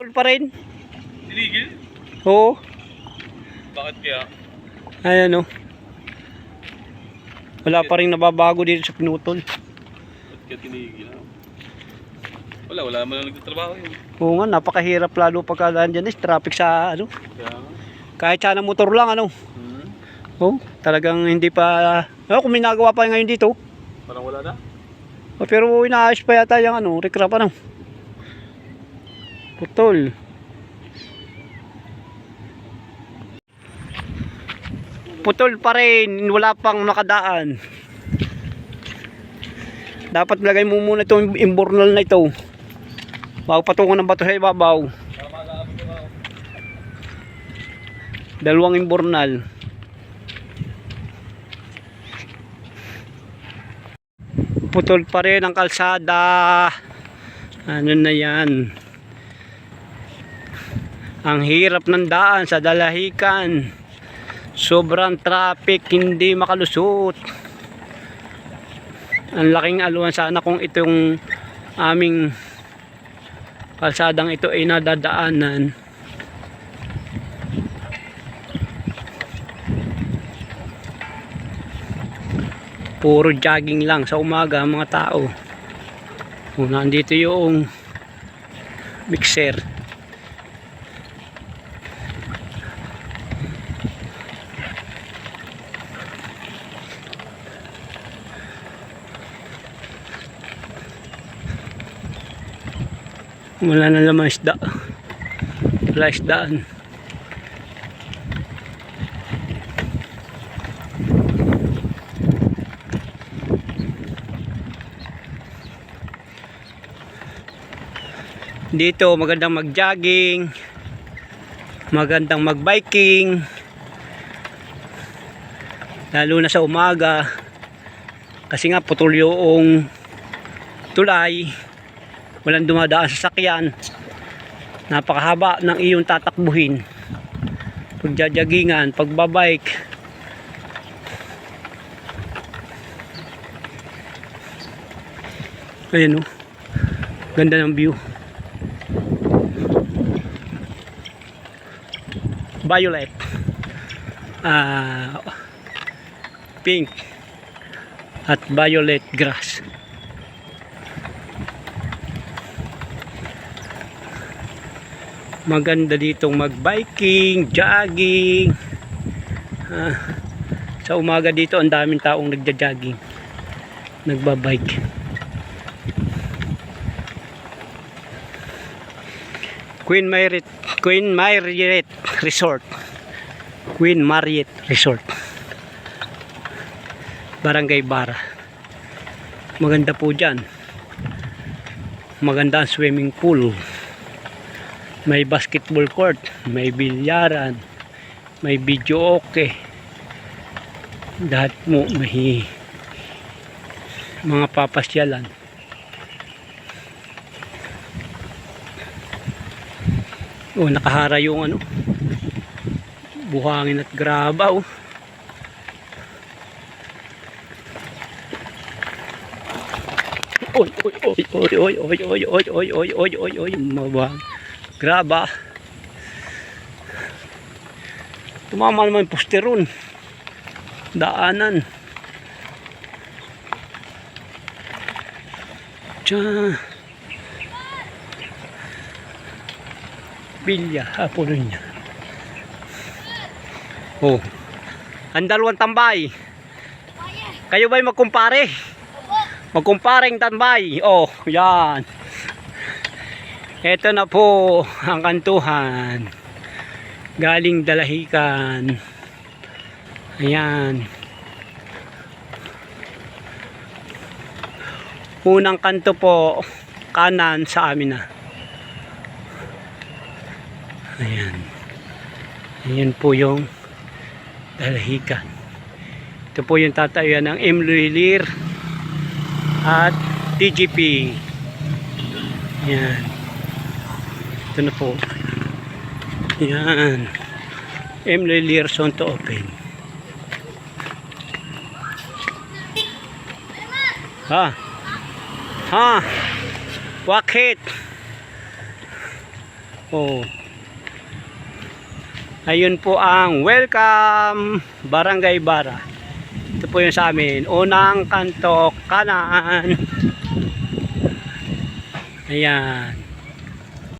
Putol pa rin. Tinigil? Oo. Bakit kaya? Ayan o. Wala pa rin nababago dito sa pinutol. Bakit kaya tinigil? Wala naman lang nagtatrabaho yun. Oo nga, napakahirap lalo pagka dyan is traffic sa ano. Kaya nga. Kahit sana motor lang ano. Oh, talagang hindi pa kung may nagawa pa ngayon dito. Parang wala na? Pero inaayos pa yata yung ano, recrap ano. Putol. Putol pa rin, wala pang nakadaan. Dapat lagay mo muna itong imbornal na ito. Bago patungan ng bato sa ibabaw. Dalawang imbornal. Putol pa rin ang kalsada. Ano na yan? Ang hirap ng daan sa Dalahican. Sobrang traffic, hindi makalusot. Ang laking aluan sana kung itong aming kalsadang ito ay nadadaanan. Puro jogging lang sa umaga mga tao. Nandito yung mixer. Wala na naman isda. Wala isdaan. Dito magandang mag-jogging, magandang mag-biking, lalo na sa umaga kasi nga putol yung tulay, walang dumadaan sa sakyan, napakahaba ng iyong tatakbuhin pagjajagingan, pagbabike. Ayan o, ganda ng view. Violet, pink at violet grass. Maganda ditong mag-biking, jogging. Sa umaga dito ang daming taong nagja-jogging, nagbabike. Queen Marriott Resort. Queen Marriott Resort. Barangay Bara. Maganda po dyan. Maganda ang swimming pool. May basketball court. May bilyaran. May video okay. Lahat mo may mga papasyalan. Oh, nakahara yung ano, buhangin at graba. Oh. Oy, graba. Tumama naman yung posteron. Daanan. Tiyan. Bilya, puno niya. Oh. Ang dalawang tambay. Kayo ba'y magkumpare? Magkumparing tambay. Oh, yan. Ito na po ang kantuhan. Galing Dalahican. Ayan. Unang kanto po kanan sa amin na. Ayan. Ayan po yung Dalahican. Ito po yung tatayuan ng Imluilir at TGP. Ayan. Ito na po. Ayan. Imluilir soon to open. Ha? Ha? Bakit? Oh. Ayun po ang welcome Barangay Bara. Ito po yung sa amin. Unang kanto kanan. Ayan.